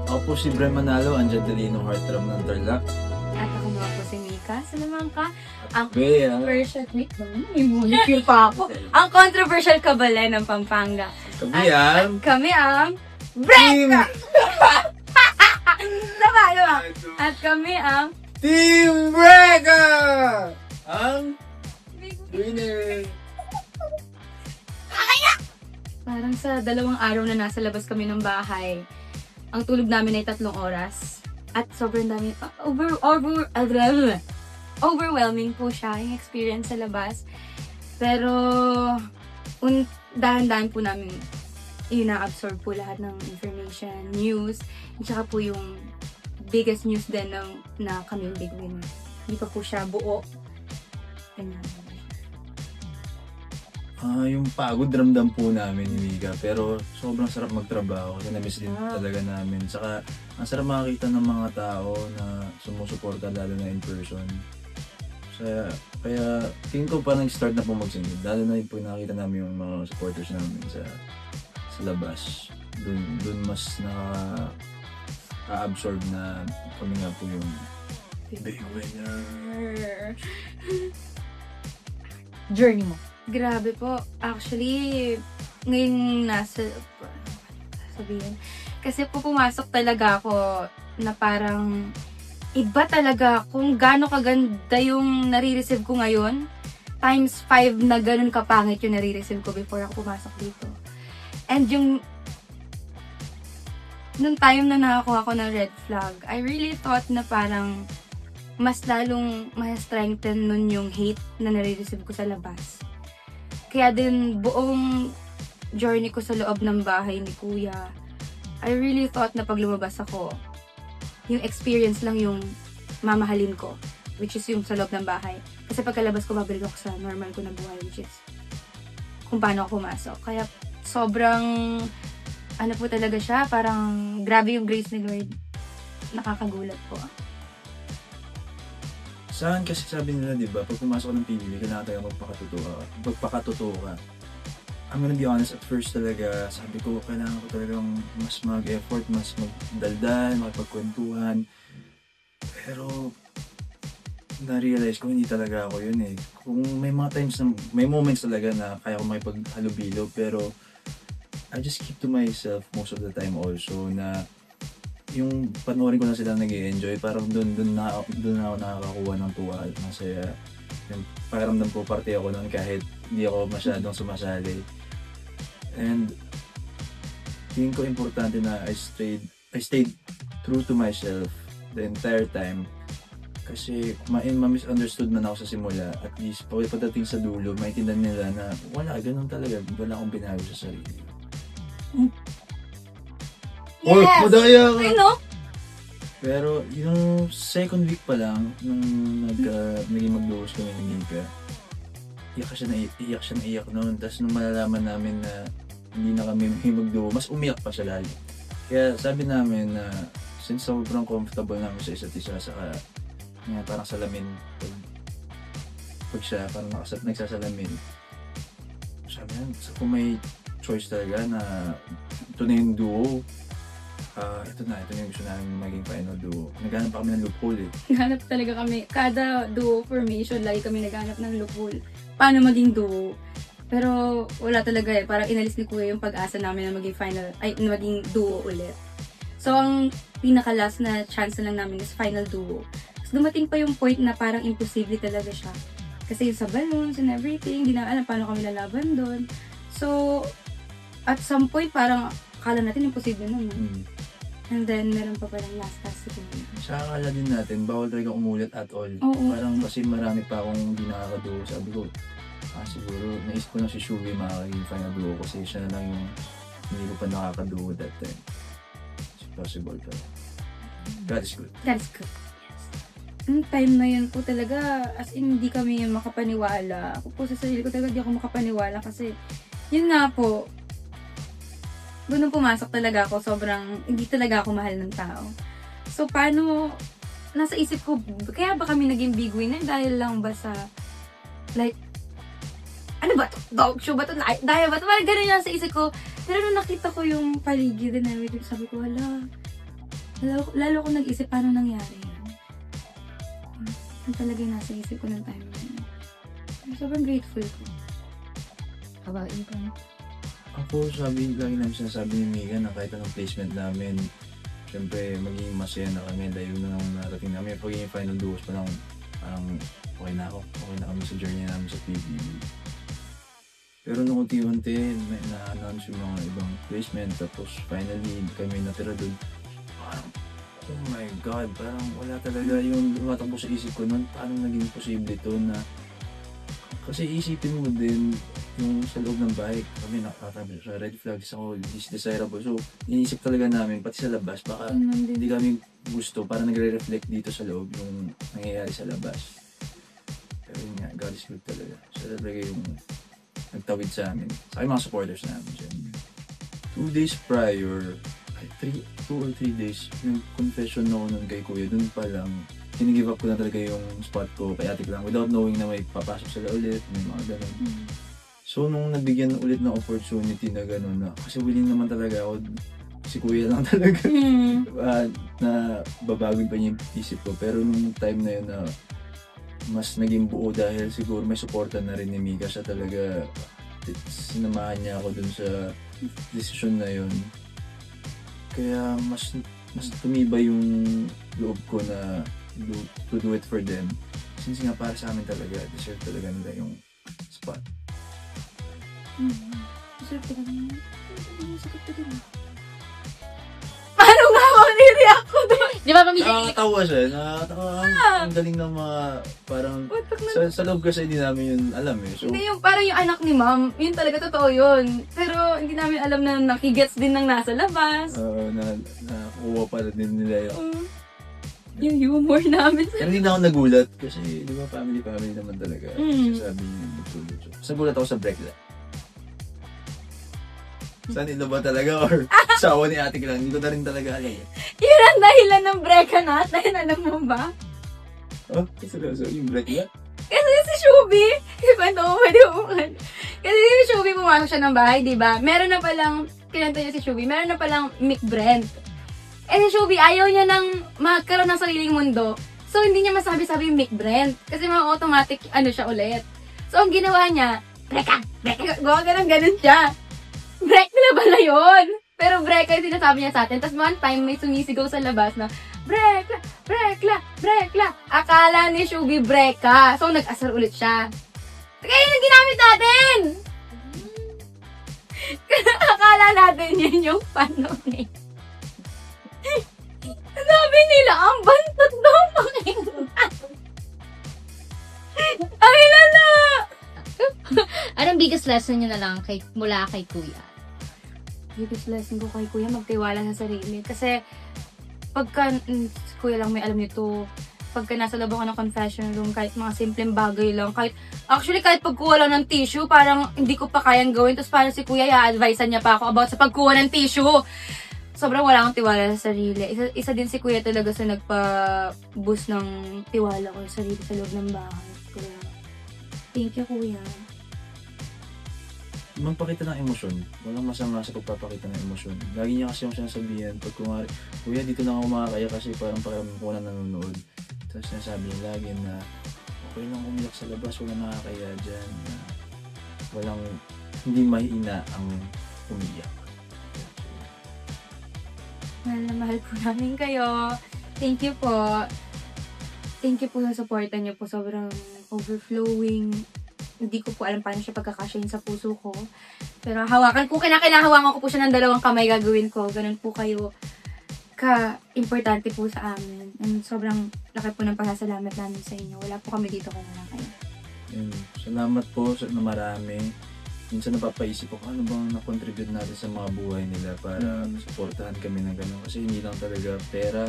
Ako po si Bren Manalo, ang Gentilino Heartthrob ng Tarlac. At ako naman po si Mika. Salamat ka. Ang Bea. controversial... Wait, may molecule pa ako. Ang controversial kabale ng Pampanga. Kami ang... Kami ang... Team! Diba? At kami ang... Team Brega! Ang winner! Parang sa 2 araw na nasa labas kami ng bahay, ang tulog namin ay 3 oras. At sobrang dami, overwhelming po siya, yung experience sa labas. Pero, dahan-dahan po namin ina-absorb po lahat ng information, news, at saka po yung biggest news din na kami yung big winner. Hindi pa po siya buo. Yung pagod ramdam po namin ni Mika, pero sobrang sarap magtrabaho kasi na-miss din talaga namin. Saka ang sarap makakita ng mga tao na sumusuporta lalo na in person. Kaya tingin ko pa nag-start na po magsingid, lalo na yung nakita namin yung mga supporters namin sa labas. Doon mas naka-absorb na kami nga po yung big winner. Journey mo. Grabe po. Actually, ngayon sabihin. Kasi po pumasok talaga ako na parang iba talaga kung gaano kaganda yung nare-receive ko ngayon. Times 5 na ganun kapangit yung nare-receive ko before ako pumasok dito. And yung nung time na nakakuha ko ng red flag, I really thought na parang mas lalong ma-strengthen nun yung hate na nare-receive ko sa labas. Kaya din buong journey ko sa loob ng bahay ni Kuya, I really thought na pag lumabas ako, yung experience lang yung mamahalin ko, which is yung sa loob ng bahay. Kasi pagkalabas ko, babalik ako sa normal ko na buhay, which is kung paano ako pumasok. Kaya sobrang, ano po talaga siya, parang grabe yung grace ni Lord. Nakakagulat po. Saan kasi sabi nila, di ba, pag pumasok ng PBB, kailangan tayo magpakatotoo ka. I'm gonna be honest, at first talaga, sabi ko, kailangan ko talagang mas mag-effort, mas magdaldal, makipagkwentuhan. Pero, na-realize ko, hindi talaga ako yun eh. Kung may mga times, may moments talaga na kaya ko makipaghalubilo, pero I just keep to myself most of the time also na yung panoorin ko na sila nag-i-enjoy, parang doon na ako nakakakuha ng tuwa at masaya. Yung pakiramdam ko, parte ako noon kahit hindi ako masyadong sumasali. And tingin ko importante na I stayed true to myself the entire time. Kasi ma-misunderstood man ako sa simula, at least pagdating sa dulo, maintindihan nila na wala, ganun talaga, wala akong binago sa sarili. Yes! Or, madaya ka! I know! Pero yung second week pa lang, nung naging mag-duos kami ni Mika, iyak siya na iyak noon. Tapos nung malalaman namin na hindi na kami mag-duo, mas umiyak pa siya lalo. Kaya sabi namin na since sobrang comfortable namin sa isa't isa, saka parang salamin, pag siya parang nagsasalamin, sabi namin, kung may choice talaga na ito na yung duo, ito na yung gusto namin maging final duo. Naghanap pa kami ng loophole eh. Naghanap talaga kami. Kada duo formation, lagi kami naghanap ng loophole. Paano maging duo? Pero wala talaga eh. Parang inalis ni Kuya yung pag-asa namin na maging duo ulit. So, ang pinaka-last na chance na lang namin is final duo. Tapos dumating pa yung point na parang imposible talaga siya. Kasi yung sa balloons and everything, hindi na alam paano kami lalaban doon. So, at some point, parang akala natin imposible naman. And then, meron pa palang last task siguro. Sa akala din natin, bawal talaga umulit at all. Oo. Parang kasi marami pa akong hindi nakakaduo. Sabi ko, siguro, naisip ko na si Shugi makakaging final duo kasi siya na lang yung hindi ko pa nakakaduo that time. It's possible pa. God is good. God is good. Yes. Yung time na yun po talaga, as in, hindi kami makapaniwala. Ako po sa sarili ko talaga, hindi ako makapaniwala kasi, yun nga po, nung pumasok talaga ako, sobrang, hindi talaga ako mahal ng tao. So, paano, nasa isip ko, kaya ba kami naging big winner dahil lang ba sa, like, ano ba to? Dog show ba to? Dahil ba to? Parang gano'n lang sa isip ko. Pero nung nakita ko yung paligid na everything, sabi ko, hala, Lalo ko nag-isip paano nangyari yan. Yun talaga yung nasa isip ko ng time na yun. Sobrang grateful ko. Kabain ko. Ako, lagi namin sinasabi ni Mika na kahit anong placement namin, syempre magiging masaya na kami dahil yun na lang narating namin. Pag yung final duos pa lang, parang okay na ako. Okay na kami sa journey namin sa PBB. Pero nung unti-unti, na-announce yung mga ibang placement, tapos finally kami natira doon. Parang, oh my God, parang wala talaga yung lumatakbo sa isip ko noon. Paano naging posible to na... Kasi isipin mo din yung sa loob ng bahay, kami nakatabi sa red flags ako, is desirable. So, iniisip talaga namin, pati sa labas, baka hindi kami gusto para nagre-reflect dito sa loob yung nangyayari sa labas. Pero yun nga, God is good talaga. Siya talaga yung nagtawid sa amin. Sa mga supporters namin dyan. 2 days prior, 2 or 3 days, yung confession ako nun kay Kuya, dun pa lang, give up ko na talaga yung spot ko kay Ate Clang without knowing na may papasok sila ulit, may mga ganun. So, nung nabigyan ulit ng opportunity na gano'n na, kasi willing naman talaga ako, si Kuya lang talaga, na babagin pa niya yung isip ko. Pero nung time na yun na mas naging buo dahil siguro may suporta na rin ni Mika, siya talaga, sinamahan niya ako dun sa desisyon na yun. Kaya mas tumibay yung loob ko na to do it for them. Since nga para sa amin talaga, deserve talaga nila yung spot. Deserve talaga nila. Sakit pa din. Paano nga ako nire-react ko doon? Di ba pamilya? Nakakatawa siya. Ang galing ng mga parang sa loob kasi hindi namin yun alam eh. So, Hindi yung parang yung anak ni ma'am, yun talaga totoo yun. Pero hindi namin alam na nakigets din ng nasa labas. nakuha pa rin nila yun. Yung humor namin. Pero hindi na ako nagulat kasi di ba family naman talaga. Sabi niya magtulog. So, nagulat ako sa break lang. Sanilo ba talaga or sawa ni Ate Clang? Hindi ko na rin talaga alam. Yun ang dahilan ng breka natin, alam mo ba? Oh, seryoso, yung break lang? Kasi si Shubi, kwento ko, pwede ko kasi si Shubi pumasok siya ng bahay, di ba? Meron na palang, kinanta niya si Shubi, meron na palang Mick Brent. Eh si Shubi, ayaw niya nang magkaroon ng sariling mundo. So, hindi niya masabi-sabi yung Mick Brent. Kasi mga automatic, siya ulit. So, ang ginawa niya, breka, gawa ganun siya. Break na pala yun. Pero breka yung sinasabi niya sa atin. Tapos one time, may sumisigaw sa labas na, Brekla. Akala ni Shubi breka. So, nag-asar ulit siya. Kaya yung ginamit natin! Akala natin yun yung panon eh. Sabi nila, ang bantot daw pakinggan. Ay, lala! Anong biggest lesson nyo na lang mula kay Kuya? Biggest lesson ko kay Kuya, magtiwala sa sarili. Kasi, pagka, Kuya lang may alam nito, pagka nasa loob ako ng confession room, kahit mga simpleng bagay lang, kahit pagkuha lang ng tissue, parang hindi ko pa kayang gawin. Tapos parang si Kuya, i-advisean niya pa ako about sa pagkuha ng tissue. Sobrang wala akong tiwala sa sarili. Isa din si Kuya talaga sa nagpa-boost ng tiwala ko sa sarili sa loob ng bahay. Kaya, thank you, Kuya. Magpakita ng emosyon. Walang masama sa pagpapakita ng emosyon. Lagi niya kasi yung sinasabihan, pag kumari, Kuya, dito na ako makakaya kasi parang pakiramdam ko na nanonood. Tapos sinasabi niya lagi na, okay lang umiyak sa labas, walang nakakaya dyan. Na walang, hindi mahina ang umiyak. Mahal na mahal po namin kayo. Thank you po. Thank you po sa supportan niyo po. Sobrang overflowing. Hindi ko po alam paano siya pagkakasyahin sa puso ko. Pero hawakan, kung kinakinahawakan ko po siya ng 2 kamay, gagawin ko. Ganun po kayo ka-importante po sa amin. And sobrang laki po ng pasasalamat namin sa inyo. Wala po kami dito kung wala kayo. Salamat po na marami. Minsan napapaisip ako, ano bang na-contribute natin sa mga buhay nila para supportahan kami ng gano'n. Kasi hindi lang talaga pera.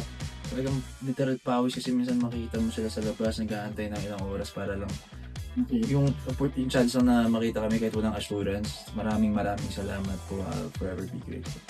Talagang literal pawis kasi minsan makikita mo sila sa labas, nag-aantay ng ilang oras para lang yung chance na makita kami kahit walang assurance. Maraming salamat po. I'll forever be grateful.